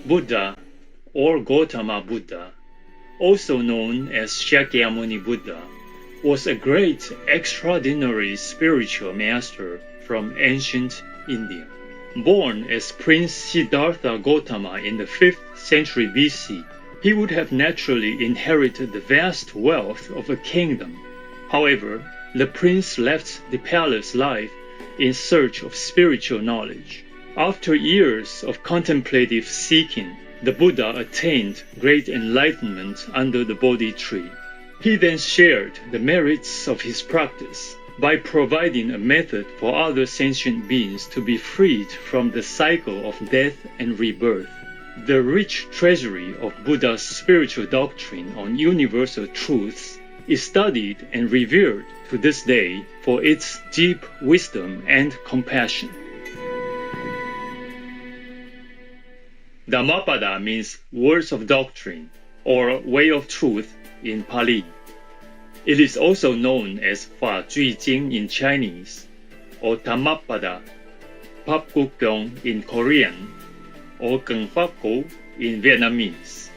Buddha, or Gautama Buddha, also known as Shakyamuni Buddha, was a great, extraordinary spiritual master from ancient India. Born as Prince Siddhartha Gautama in the 5th century BC, he would have naturally inherited the vast wealth of a kingdom. However, the prince left the palace life in search of spiritual knowledge. After years of contemplative seeking, the Buddha attained great enlightenment under the Bodhi tree. He then shared the merits of his practice by providing a method for other sentient beings to be freed from the cycle of death and rebirth. The rich treasury of Buddha's spiritual doctrine on universal truths is studied and revered to this day for its deep wisdom and compassion. Dhammapada means words of doctrine or way of truth in Pali. It is also known as Fa Jui Jing in Chinese, or Dhammapada, Pap Gu Kyong in Korean, or Kinh Pháp Cú in Vietnamese.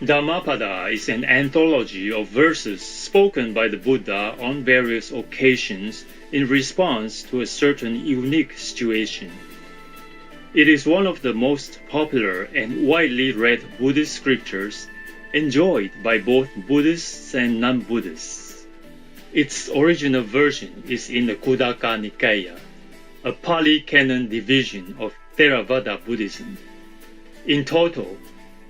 Dhammapada is an anthology of verses spoken by the Buddha on various occasions in response to a certain unique situation. It is one of the most popular and widely read Buddhist scriptures enjoyed by both Buddhists and non-Buddhists. Its original version is in the Khuddaka Nikaya, a Pali canon division of Theravada Buddhism. In total,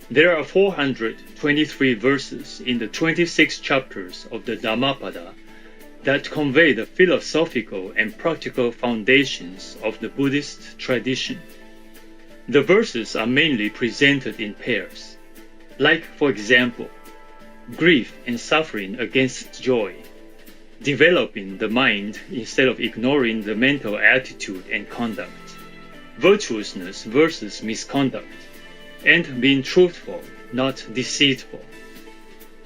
there are 423 verses in the 26 chapters of the Dhammapada that convey the philosophical and practical foundations of the Buddhist tradition. The verses are mainly presented in pairs, like, for example, grief and suffering against joy, developing the mind instead of ignoring the mental attitude and conduct, virtuousness versus misconduct, and being truthful, not deceitful.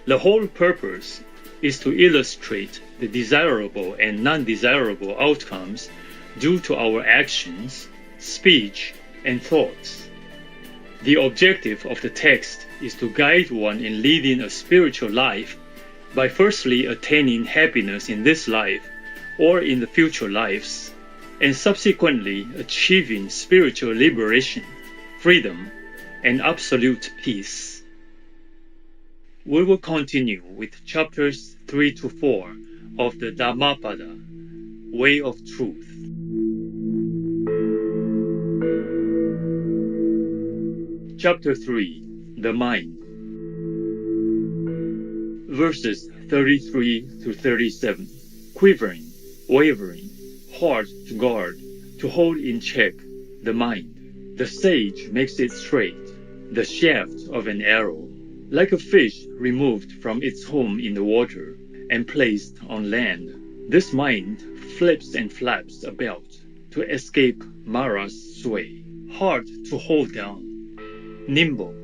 The whole purpose is to illustrate the desirable and non-desirable outcomes due to our actions, speech, and thoughts. The objective of the text is to guide one in leading a spiritual life by firstly attaining happiness in this life or in the future lives, and subsequently achieving spiritual liberation, freedom, and absolute peace. We will continue with chapters 3 to 4 of the Dhammapada, Way of Truth. Chapter 3, The Mind. Verses 33 to 37. Quivering, wavering, hard to guard, to hold in check the mind. The sage makes it straight, the shaft of an arrow, like a fish removed from its home in the water and placed on land. This mind flips and flaps about to escape Mara's sway, hard to hold down, nimble,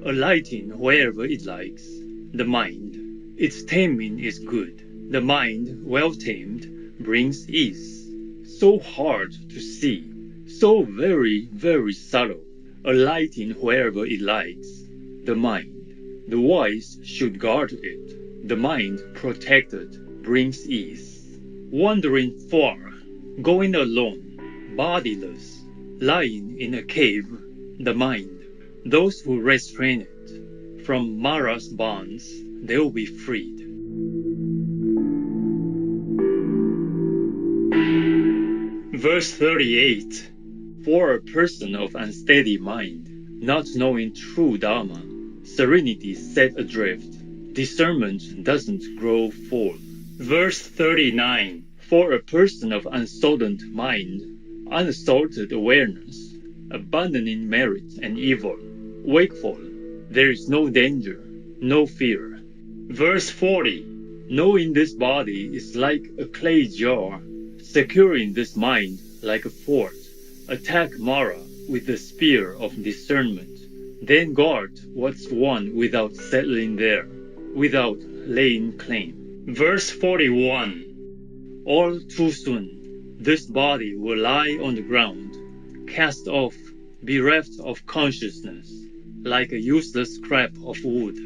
alighting wherever it likes. The mind, its taming is good. The mind, well tamed, brings ease. So hard to see, so very, very subtle, alighting wherever it likes. The mind, the wise should guard it. The mind, protected, brings ease. Wandering far, going alone, bodiless, lying in a cave, the mind, those who restrain it from Mara's bonds, they will be freed. Verse 38. For a person of unsteady mind, not knowing true Dharma, serenity set adrift, discernment doesn't grow full. Verse 39. For a person of unsolvent mind, unassaulted awareness, abandoning merit and evil, wakeful, there is no danger, no fear. Verse 40. Knowing this body is like a clay jar, securing this mind like a fort, attack Mara with the spear of discernment, then guard what's won without settling there, without laying claim. Verse 41. All too soon, this body will lie on the ground, cast off, bereft of consciousness, like a useless scrap of wood.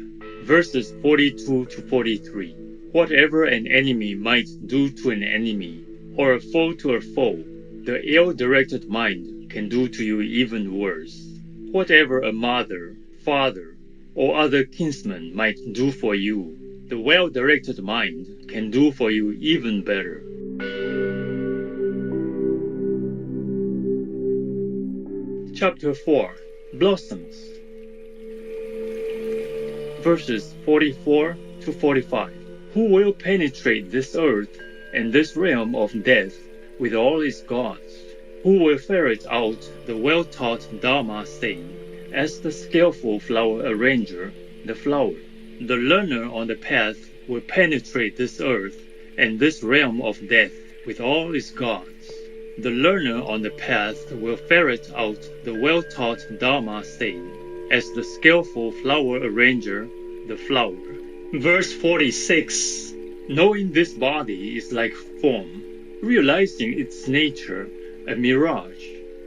Verses 42 to 43. Whatever an enemy might do to an enemy, or a foe to a foe, the ill-directed mind can do to you even worse. Whatever a mother, father, or other kinsman might do for you, the well-directed mind can do for you even better. Chapter 4. Blossoms. Verses 44 to 45. Who will penetrate this earth and this realm of death with all its gods? Who will ferret out the well-taught Dharma saying, as the skillful flower arranger, the flower? The learner on the path will penetrate this earth and this realm of death with all its gods. The learner on the path will ferret out the well-taught Dharma saying, as the skillful flower arranger, the flower. Verse 46. Knowing this body is like form, realizing its nature, a mirage,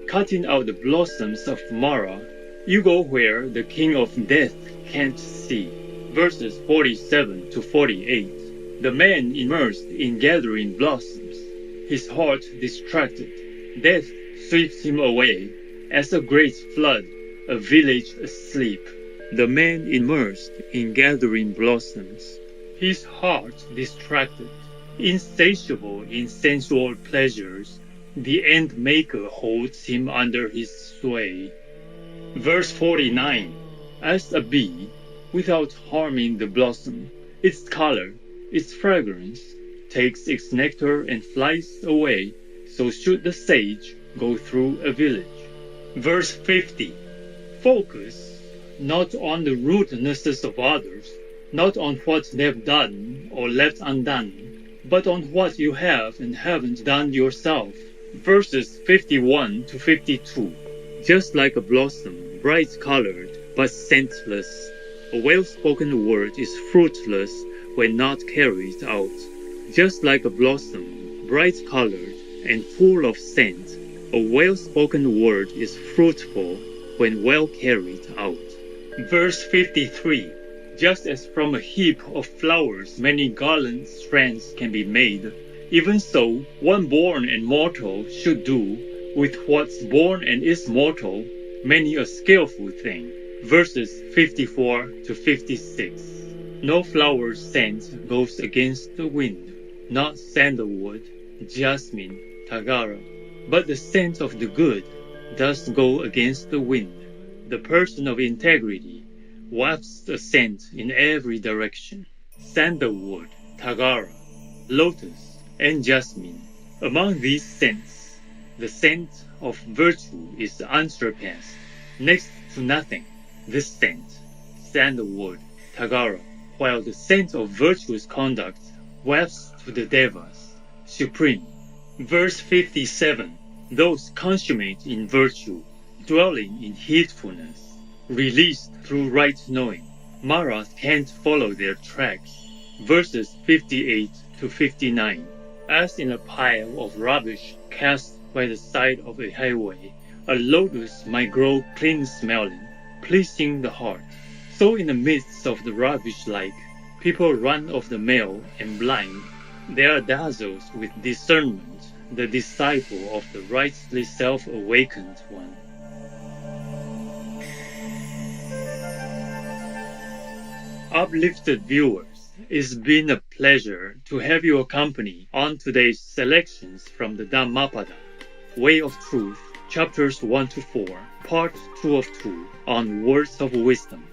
cutting out the blossoms of Mara, you go where the king of death can't see. Verses 47 to 48. The man immersed in gathering blossoms, his heart distracted, death sweeps him away, as a great flood, a village asleep. The man immersed in gathering blossoms, his heart distracted, insatiable in sensual pleasures, the end maker holds him under his sway. Verse 49. As a bee, without harming the blossom, its color, its fragrance, takes its nectar and flies away, so should the sage go through a village. Verse 50. Focus not on the rudenesses of others, not on what they've done or left undone, but on what you have and haven't done yourself. Verses 51 to 52. Just like a blossom, bright-colored but scentless, a well-spoken word is fruitless when not carried out. Just like a blossom, bright-colored and full of scent, a well-spoken word is fruitful when well carried out. Verse 53. Just as from a heap of flowers many garland strands can be made, even so one born and mortal should do with what's born and is mortal many a skillful thing. Verses 54 to 56. No flower's scent goes against the wind, not sandalwood, jasmine, tagara, but the scent of the good does go against the wind. The person of integrity wafts a scent in every direction. Sandalwood, tagara, lotus, and jasmine. Among these scents, the scent of virtue is unsurpassed. Next to nothing, this scent, sandalwood, tagara, while the scent of virtuous conduct wafts to the devas, supreme. Verse 57. Those consummate in virtue, dwelling in heedfulness, released through right knowing, Maras can't follow their tracks. Verses 58 to 59. As in a pile of rubbish cast by the side of a highway, a lotus might grow clean-smelling, pleasing the heart. So in the midst of the rubbish-like, people run off the male and blind. They are dazzled with discernment, the disciple of the rightly self-awakened one. Uplifted viewers, it's been a pleasure to have your company on today's selections from the Dhammapada, Way of Truth, chapters 1 to 4, part 2 of 2, on Words of Wisdom.